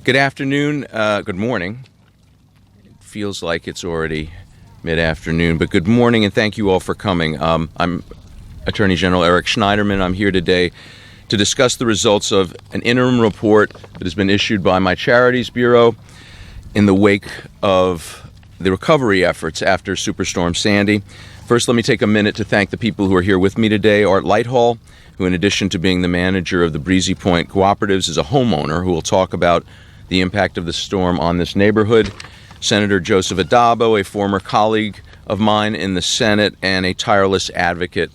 Good afternoon, good morning. It feels like it's already mid-afternoon, but good morning and thank you all for coming. I'm Attorney General Ulrich Schneiderman. I'm here today to discuss the results of an interim report that has been issued by my Charities Bureau in the wake of the recovery efforts after Superstorm Sandy. First, let me take a minute to thank the people who are here with me today. Lighthall, who in addition to being the manager of the Breezy Point Cooperatives is a homeowner who will talk about the impact of the storm on this neighborhood. Senator Joseph Addabbo, a former colleague of mine in the Senate and a tireless advocate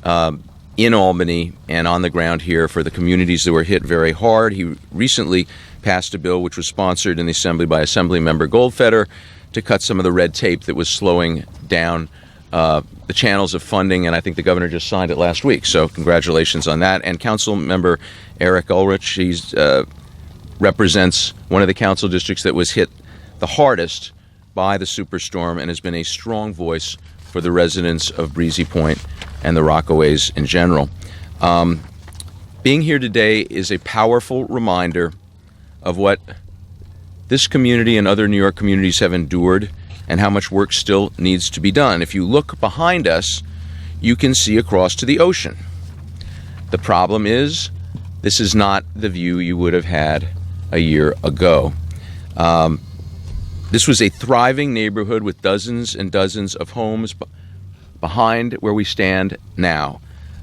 in Albany and on the ground here for the communities that were hit very hard. He recently passed a bill which was sponsored in the Assembly by Assemblymember Goldfeder to cut some of the red tape that was slowing down the channels of funding, and I think the governor just signed it last week, so congratulations on that. And Councilmember Ulrich, he represents one of the council districts that was hit the hardest by the superstorm and has been a strong voice for the residents of Breezy Point and the Rockaways in general. Being here today is a powerful reminder of what this community and other New York communities have endured and how much work still needs to be done. If you look behind us, you can see across to the ocean. The problem is, this is not the view you would have had a year ago. This was a thriving neighborhood with dozens and dozens of homes behind where we stand now.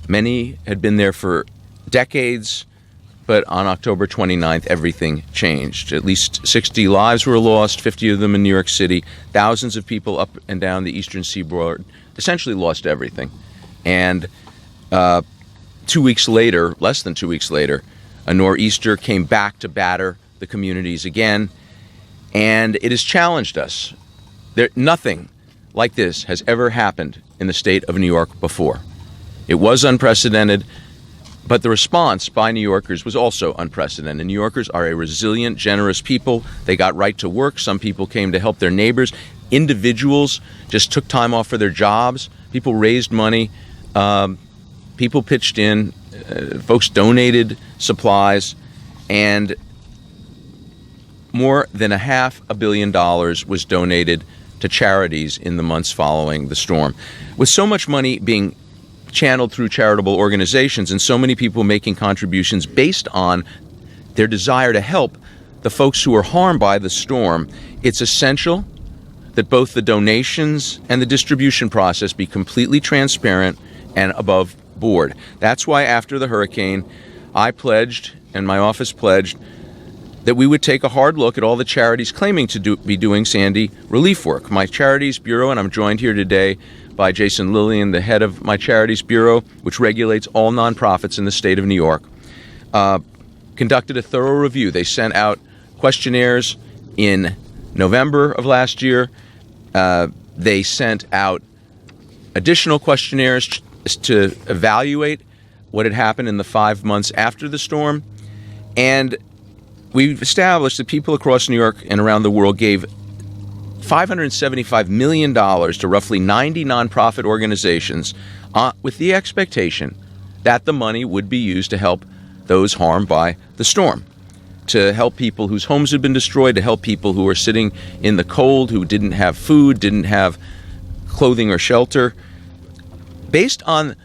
Many had been there for decades, but on October 29th, everything changed. At least 60 lives were lost, 50 of them in New York City. Thousands of people up and down the eastern seaboard essentially lost everything. And 2 weeks later, less than 2 weeks later, a nor'easter came back to batter the communities again, and it has challenged us. Nothing like this has ever happened in the state of New York before. It was unprecedented, but the response by New Yorkers was also unprecedented. New Yorkers are a resilient, generous people. They got right to work. Some people came to help their neighbors. Individuals just took time off for their jobs. People raised money. People pitched in. Folks donated supplies. And more than $500 million was donated to charities in the months following the storm. With so much money being channeled through charitable organizations and so many people making contributions based on their desire to help the folks who were harmed by the storm, it's essential that both the donations and the distribution process be completely transparent and above board. That's why after the hurricane, I pledged, and my office pledged, that we would take a hard look at all the charities claiming to be doing Sandy relief work. My Charities Bureau, and I'm joined here today by Jason Lillian, the head of my Charities Bureau, which regulates all nonprofits in the state of New York, conducted a thorough review. They sent out questionnaires in November of last year. They sent out additional questionnaires to evaluate what had happened in the 5 months after the storm. And we've established that people across New York and around the world gave $575 million to roughly 90 nonprofit organizations with the expectation that the money would be used to help those harmed by the storm, to help people whose homes had been destroyed, to help people who were sitting in the cold, who didn't have food, didn't have clothing or shelter. Based on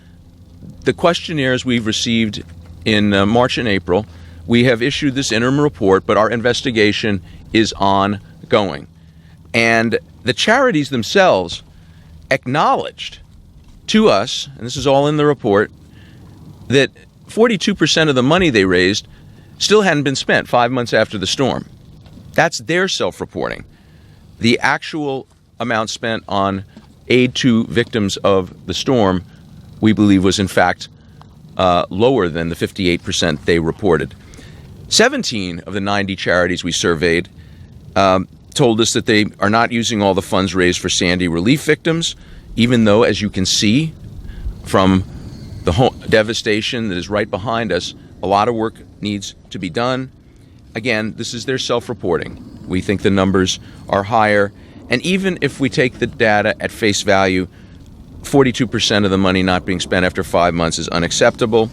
the questionnaires we've received in March and April, we have issued this interim report, but our investigation is ongoing. And the charities themselves acknowledged to us, and this is all in the report, that 42% of the money they raised still hadn't been spent 5 months after the storm. That's their self-reporting. The actual amount spent on aid to victims of the storm, we believe, was in fact lower than the 58% they reported. 17 of the 90 charities we surveyed told us that they are not using all the funds raised for Sandy relief victims, even though, as you can see from the devastation that is right behind us, a lot of work needs to be done. Again, this is their self-reporting. We think the numbers are higher. And even if we take the data at face value, 42% of the money not being spent after 5 months is unacceptable.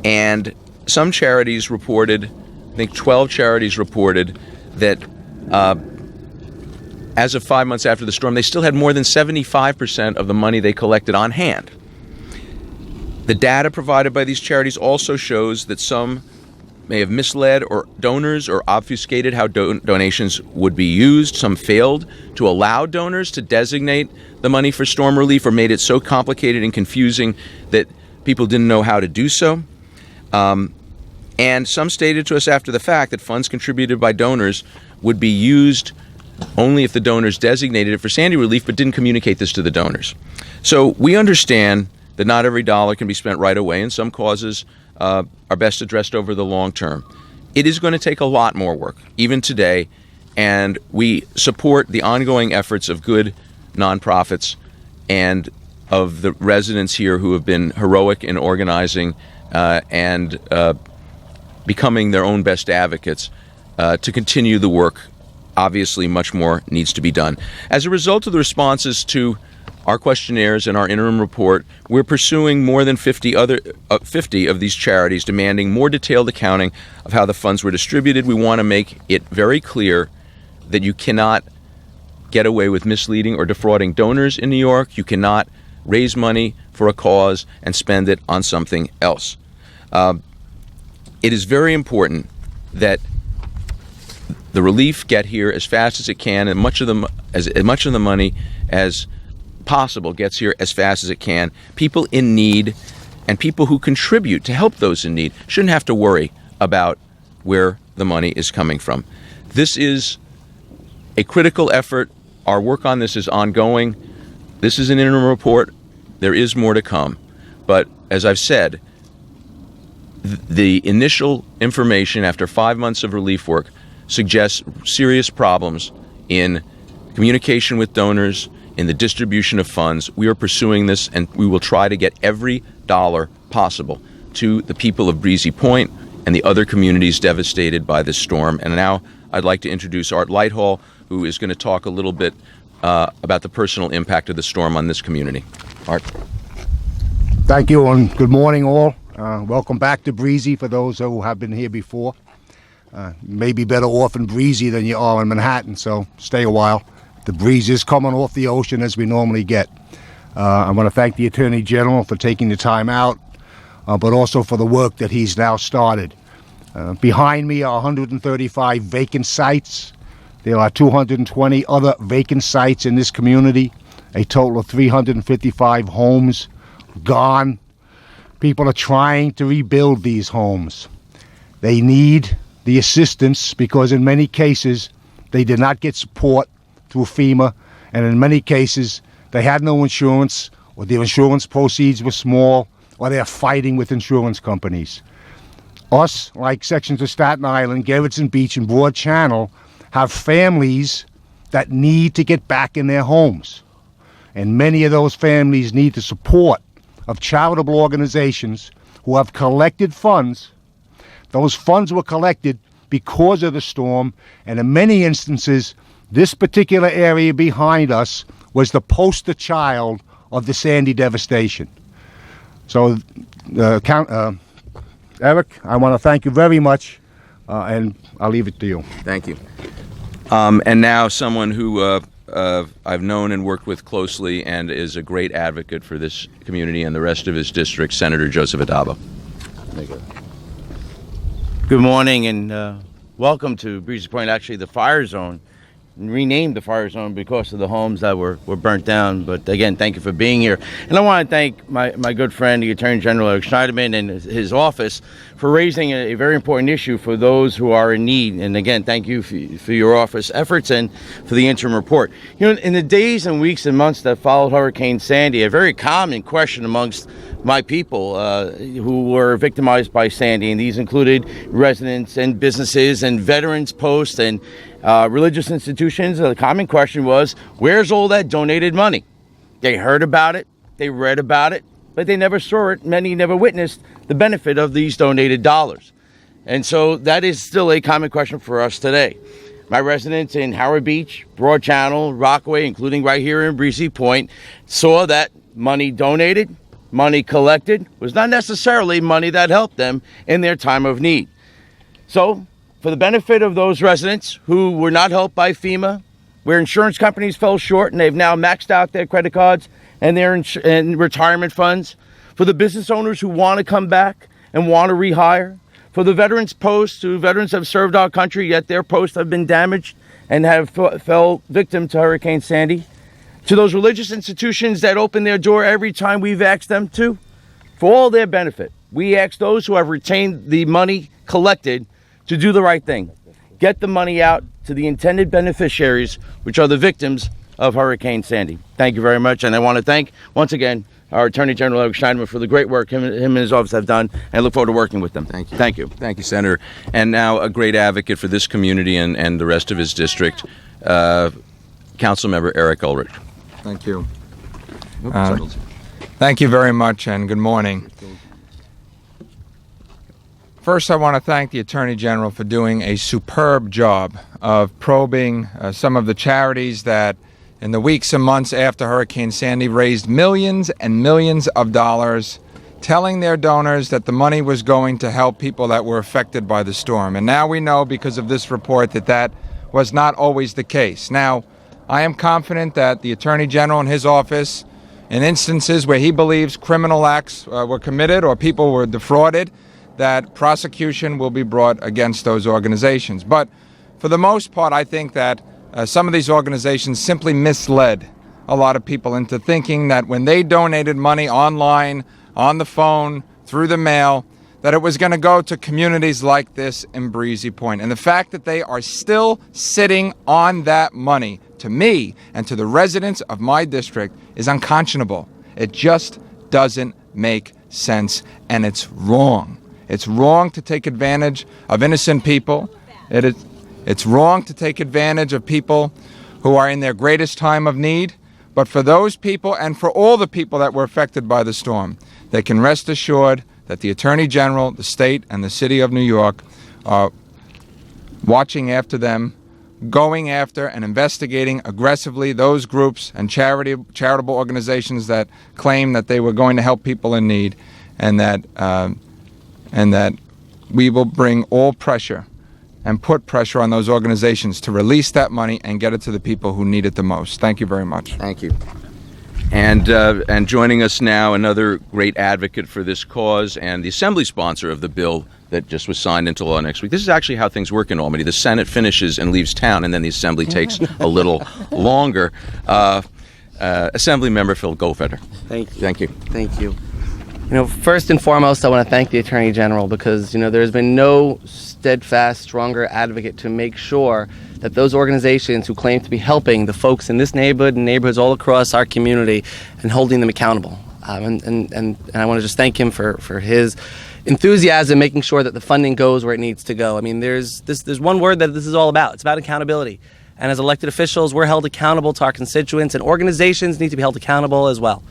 And some charities reported think 12 charities reported that as of 5 months after the storm, they still had more than 75% of the money they collected on hand. The data provided by these charities also shows that some may have misled donors or obfuscated how donations would be used. Some failed to allow donors to designate the money for storm relief, or made it so complicated and confusing that people didn't know how to do so. And some stated to us after the fact that funds contributed by donors would be used only if the donors designated it for Sandy relief, but didn't communicate this to the donors. So we understand that not every dollar can be spent right away, and some causes are best addressed over the long term. It is going to take a lot more work, even today, and we support the ongoing efforts of good nonprofits and of the residents here who have been heroic in organizing and becoming their own best advocates to continue the work. Obviously, much more needs to be done. As a result of the responses to our questionnaires and our interim report, we're pursuing more than 50 of these charities, demanding more detailed accounting of how the funds were distributed. We want to make it very clear that you cannot get away with misleading or defrauding donors in New York. You cannot raise money for a cause and spend it on something else. It is very important that the relief get here as fast as it can, and as much of the money as possible gets here as fast as it can. People in need and people who contribute to help those in need shouldn't have to worry about where the money is coming from. This is a critical effort. Our work on this is ongoing. This is an interim report. There is more to come. But as I've said, the initial information after 5 months of relief work suggests serious problems in communication with donors, in the distribution of funds. We are pursuing this, and we will try to get every dollar possible to the people of Breezy Point and the other communities devastated by this storm. And now I'd like to introduce Art Lighthall, who is going to talk a little bit about the personal impact of the storm on this community. Art. Thank you, and good morning all. Welcome back to Breezy for those who have been here before. You may be better off in Breezy than you are in Manhattan, so stay a while. The breeze is coming off the ocean as we normally get. I want to thank the Attorney General for taking the time out, but also for the work that he's now started. Behind me are 135 vacant sites. There are 220 other vacant sites in this community, a total of 355 homes gone. People are trying to rebuild these homes. They need the assistance because in many cases they did not get support through FEMA, and in many cases they had no insurance, or their insurance proceeds were small, or they're fighting with insurance companies. Us, like sections of Staten Island, Gerritsen Beach, and Broad Channel, have families that need to get back in their homes. And many of those families need the support of charitable organizations who have collected funds. Those funds were collected because of the storm, and in many instances, this particular area behind us was the poster child of the Sandy devastation. So, Eric, I want to thank you very much, and I'll leave it to you. Thank you. And now someone who I've known and worked with closely and is a great advocate for this community and the rest of his district, Senator Joseph Addabbo. Thank you. Good morning and welcome to Breezy Point, actually the fire zone. Renamed the fire zone because of the homes that were burnt down. But again, thank you for being here. And I want to thank my good friend, the Attorney General Ulrich Schneiderman, and his office for raising a very important issue for those who are in need. And again, thank you for your office efforts and for the interim report. You know, in the days and weeks and months that followed Hurricane Sandy, a very common question amongst my people who were victimized by Sandy, and these included residents and businesses and veterans posts and religious institutions. The common question was, where's all that donated money? They heard about it, they read about it, but they never saw it. Many never witnessed the benefit of these donated dollars. And so that is still a common question for us today. My residents in Howard Beach, Broad Channel, Rockaway, including right here in Breezy Point, saw that money donated, money collected, was not necessarily money that helped them in their time of need. So for the benefit of those residents who were not helped by FEMA, where insurance companies fell short and they've now maxed out their credit cards and their and retirement funds, for the business owners who want to come back and want to rehire, for the veterans posts who veterans have served our country, yet their posts have been damaged and have fell victim to Hurricane Sandy, to those religious institutions that open their door every time we've asked them to, for all their benefit. We ask those who have retained the money collected to do the right thing. Get the money out to the intended beneficiaries, which are the victims of Hurricane Sandy. Thank you very much. And I want to thank, once again, our Attorney General Ulrich Schneiderman for the great work him and his office have done, and I look forward to working with them. Thank you. Thank you. Thank you, Senator. And now a great advocate for this community and the rest of his district, Councilmember Eric Ulrich. Thank you. Thank you very much, and good morning. First, I want to thank the Attorney General for doing a superb job of probing some of the charities that, in the weeks and months after Hurricane Sandy, raised millions and millions of dollars, telling their donors that the money was going to help people that were affected by the storm. And now we know, because of this report, that that was not always the case. Now, I am confident that the Attorney General and his office, in instances where he believes criminal acts were committed or people were defrauded, that prosecution will be brought against those organizations. But for the most part, I think that some of these organizations simply misled a lot of people into thinking that when they donated money online, on the phone, through the mail, that it was going to go to communities like this in Breezy Point. And the fact that they are still sitting on that money, to me and to the residents of my district, is unconscionable. It just doesn't make sense, and it's wrong. It's wrong to take advantage of innocent people. It's wrong to take advantage of people who are in their greatest time of need. But for those people and for all the people that were affected by the storm, they can rest assured that the Attorney General, the state, and the city of New York are watching after them, going after and investigating aggressively those groups and charitable organizations that claim that they were going to help people in need, and that we will bring all pressure and put pressure on those organizations to release that money and get it to the people who need it the most. Thank you very much. Thank you. And joining us now, another great advocate for this cause and the Assembly sponsor of the bill that just was signed into law next week. This is actually how things work in Albany. The Senate finishes and leaves town, and then the Assembly takes a little longer. Assemblymember Phil Goldfeder. Thank you. Thank you. Thank you. First and foremost, I want to thank the Attorney General because, there's been no steadfast, stronger advocate to make sure that those organizations who claim to be helping the folks in this neighborhood and neighborhoods all across our community and holding them accountable. And I want to just thank him for his enthusiasm, making sure that the funding goes where it needs to go. I mean, there's one word that this is all about. It's about accountability. And as elected officials, we're held accountable to our constituents, and organizations need to be held accountable as well.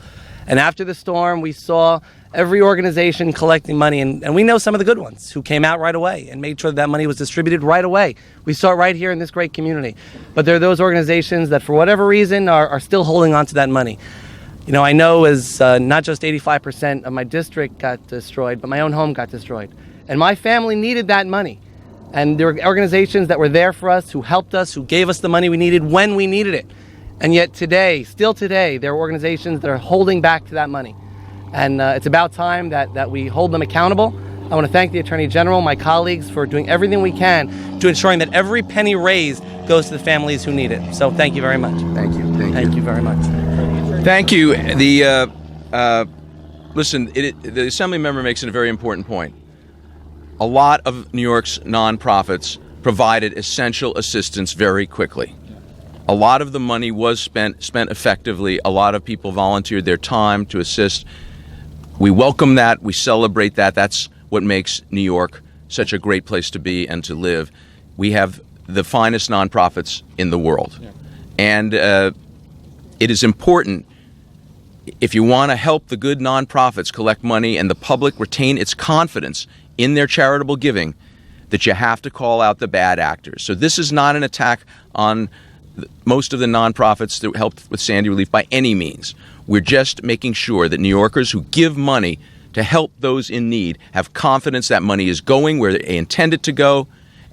And after the storm, we saw every organization collecting money, and we know some of the good ones who came out right away and made sure that money was distributed right away. We saw it right here in this great community. But there are those organizations that, for whatever reason, are still holding on to that money. I know as not just 85% of my district got destroyed, but my own home got destroyed. And my family needed that money. And there were organizations that were there for us, who helped us, who gave us the money we needed when we needed it. And yet today, still today, there are organizations that are holding back to that money. And it's about time that we hold them accountable. I want to thank the Attorney General, my colleagues, for doing everything we can to ensuring that every penny raised goes to the families who need it. So thank you very much. Thank you. Thank you very much. Thank you. Listen, the Assembly member makes a very important point. A lot of New York's nonprofits provided essential assistance very quickly. A lot of the money was spent effectively. A lot of people volunteered their time to assist. We welcome that. We celebrate that. That's what makes New York such a great place to be and to live. We have the finest nonprofits in the world. Yeah. And it is important, if you want to help the good nonprofits collect money and the public retain its confidence in their charitable giving, that you have to call out the bad actors. So this is not an attack on most of the nonprofits that helped with Sandy relief by any means. We're just making sure that New Yorkers who give money to help those in need have confidence that money is going where they intend it to go,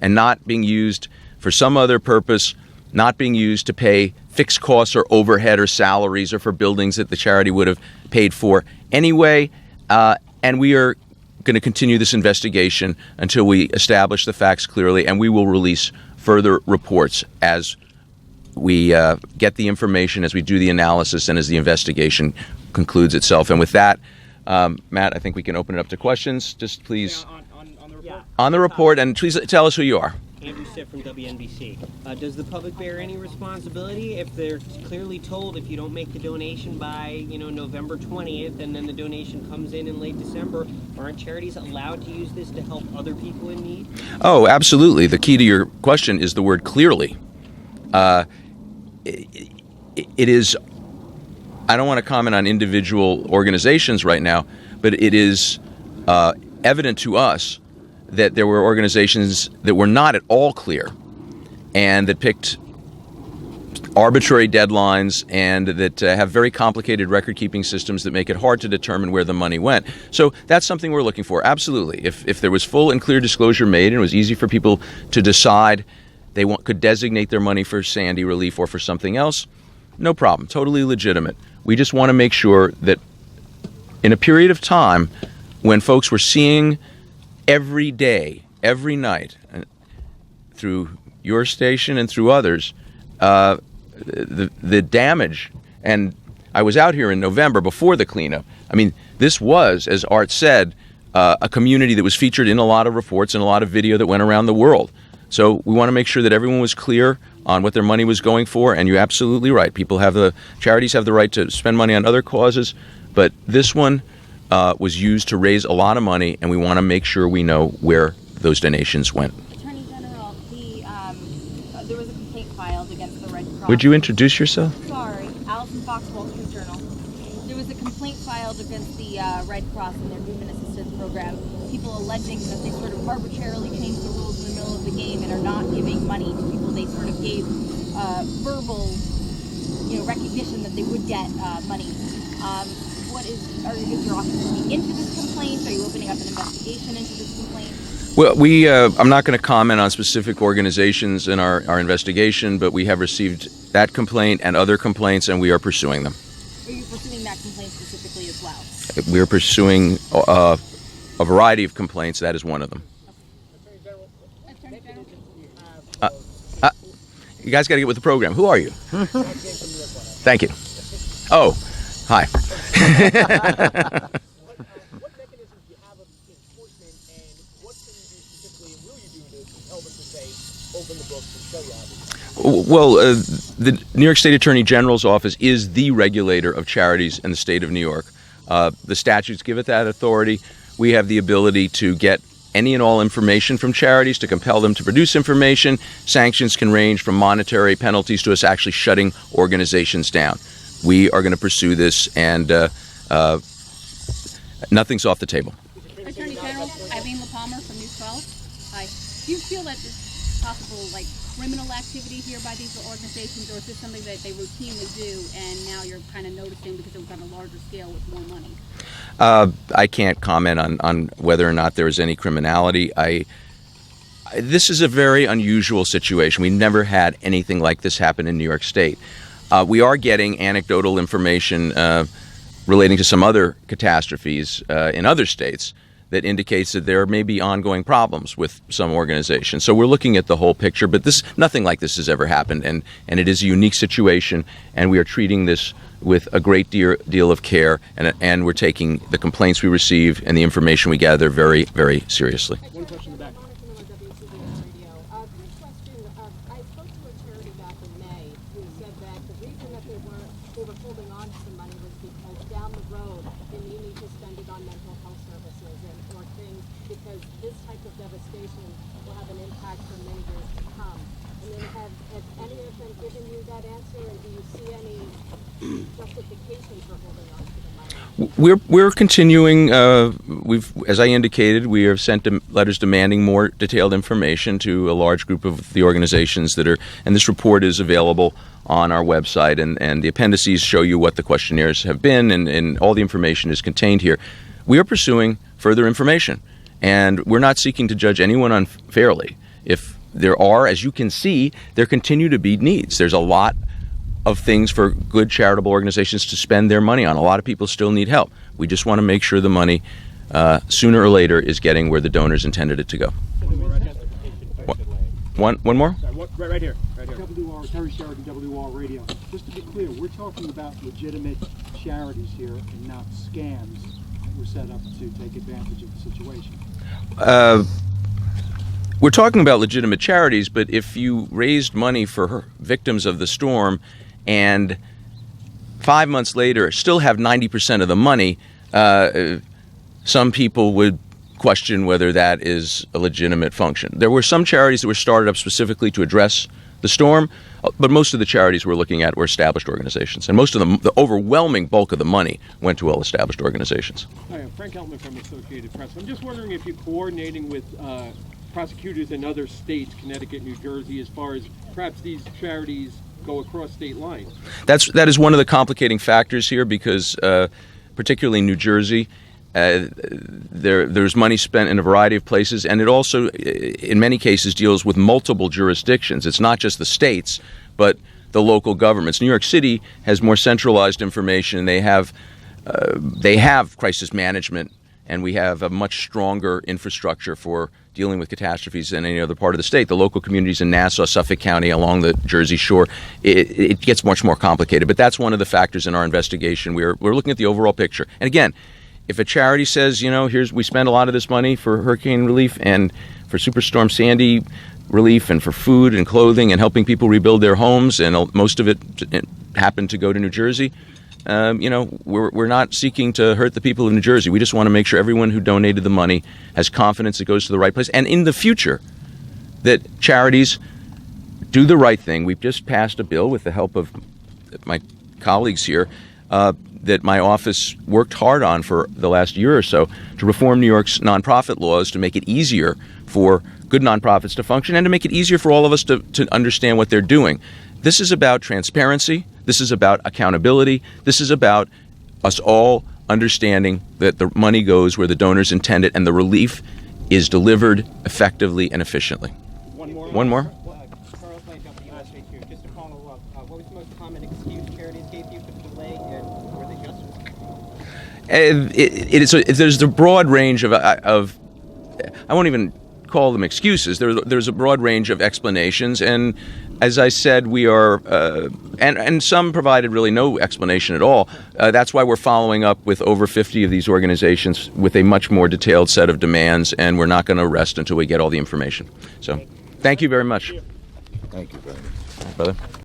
and not being used for some other purpose, not being used to pay fixed costs or overhead or salaries or for buildings that the charity would have paid for anyway. And we are going to continue this investigation until we establish the facts clearly, and we will release further reports as we get the information, as we do the analysis, and as the investigation concludes itself. And with that, Matt, I think we can open it up to questions. Just please, on the report, and please tell us who you are. Andrew Stiff from WNBC. Does the public bear any responsibility if they're clearly told if you don't make the donation by, November 20th, and then the donation comes in late December? Aren't charities allowed to use this to help other people in need? Oh, absolutely. The key to your question is the word clearly. It is, I don't want to comment on individual organizations right now, but it is evident to us that there were organizations that were not at all clear and that picked arbitrary deadlines and that have very complicated record-keeping systems that make it hard to determine where the money went. So that's something we're looking for, absolutely. If there was full and clear disclosure made and it was easy for people to decide they could designate their money for Sandy relief or for something else, no problem, totally legitimate. We just want to make sure that in a period of time when folks were seeing every day, every night, through your station and through others, the damage. And I was out here in November before the cleanup. I mean, this was, as Art said, a community that was featured in a lot of reports and a lot of video that went around the world. So we want to make sure that everyone was clear on what their money was going for. And you're absolutely right. Charities have the right to spend money on other causes, but this one was used to raise a lot of money, and we want to make sure we know where those donations went. Attorney General, there was a complaint filed against the Red Cross. Would you introduce yourself? Sorry, Allison Fox, Wall Street Journal. There was a complaint filed against the Red Cross and their movement assistance program. People alleging that they sort of arbitrarily changed the rules in the middle of the game and are not giving money to people they sort of gave verbal, recognition that they would get money. Is your office looking into this complaint? Are you opening up an investigation into this complaint? Well, I'm not going to comment on specific organizations in our investigation, but we have received that complaint and other complaints, and we are pursuing them. Are you pursuing that complaint specifically as well? We're pursuing a variety of complaints. That is one of them. Attorney General? You guys got to get with the program. Who are you? Thank you. Oh, hi. What mechanisms do you have of enforcement, and what can you do specifically, and will you do to tell them to say, open the books and show you how to do it? Well, the New York State Attorney General's office is the regulator of charities in the state of New York. The statutes give it that authority. We have the ability to get any and all information from charities, to compel them to produce information. Sanctions can range from monetary penalties to us actually shutting organizations down. We are going to pursue this, and nothing's off the table. Attorney General, Eileen LaPalmer from News 12. Hi. Do you feel that there's possible, criminal activity here by these organizations, or is this something that they routinely do, and now you're kind of noticing because it was on a larger scale with more money? I can't comment on whether or not there is any criminality. This is a very unusual situation. We never had anything like this happen in New York State. We are getting anecdotal information relating to some other catastrophes in other states that indicates that there may be ongoing problems with some organizations. So we're looking at the whole picture, but nothing like this has ever happened, and it is a unique situation, and we are treating this with a great deal of care, and we're taking the complaints we receive and the information we gather very, very seriously. One question in the back. I spoke to a charity back in May who said that the reason that they were holding on to some money was because down the road they may need to spend it on mental health services or things, because this type of devastation will have an impact for many years to come. And then have any of them given you that answer, and do you see any justification for holding on to the money? We're continuing. As I indicated, we have sent letters demanding more detailed information to a large group of the organizations that are. And this report is available on our website, and the appendices show you what the questionnaires have been, and all the information is contained here. We are pursuing further information, and we're not seeking to judge anyone unfairly. If there are, as you can see, there continue to be needs. There's a lot of things for good charitable organizations to spend their money on. A lot of people still need help. We just want to make sure the money, sooner or later, is getting where the donors intended it to go. One more? Sorry, right here. WR, Terry Sheridan, WR Radio. Just to be clear, we're talking about legitimate charities here and not scams that were set up to take advantage of the situation. We're talking about legitimate charities, but if you raised money for victims of the storm and 5 months later still have 90% of the money, some people would question whether that is a legitimate function. There were some charities that were started up specifically to address the storm, but most of the charities we're looking at were established organizations, and most of them, the overwhelming bulk of the money, went to well-established organizations. Hi, I'm Frank Eltman from Associated Press. I'm just wondering if you're coordinating with prosecutors in other states, Connecticut, New Jersey, as far as perhaps these charities go across state lines. That is one of the complicating factors here, because particularly in New Jersey, there's money spent in a variety of places, and it also, in many cases, deals with multiple jurisdictions. It's not just the states, but the local governments. New York City has more centralized information. They have crisis management, and we have a much stronger infrastructure for dealing with catastrophes than any other part of the state. The local communities in Nassau, Suffolk County, along the Jersey Shore, it gets much more complicated. But that's one of the factors in our investigation. We're looking at the overall picture. And again, if a charity says, we spend a lot of this money for hurricane relief and for Superstorm Sandy relief and for food and clothing and helping people rebuild their homes, and most of it happened to go to New Jersey, we're not seeking to hurt the people of New Jersey. We just want to make sure everyone who donated the money has confidence it goes to the right place. And in the future, that charities do the right thing. We've just passed a bill with the help of my colleagues here that my office worked hard on for the last year or so to reform New York's nonprofit laws to make it easier for good nonprofits to function and to make it easier for all of us to understand what they're doing. This is about transparency. This is about accountability. This is about us all understanding that the money goes where the donors intend it and the relief is delivered effectively and efficiently. One more? Charles Lane, WSHU. Just to follow up, what was the most common excuse charities gave you for the delay, and were they just? There's a broad range of I won't even call them excuses. There's a broad range of explanations, and as I said, we are, and some provided really no explanation at all. That's why we're following up with over 50 of these organizations with a much more detailed set of demands, and we're not going to rest until we get all the information. So, thank you very much. Thank you, brother. Brother.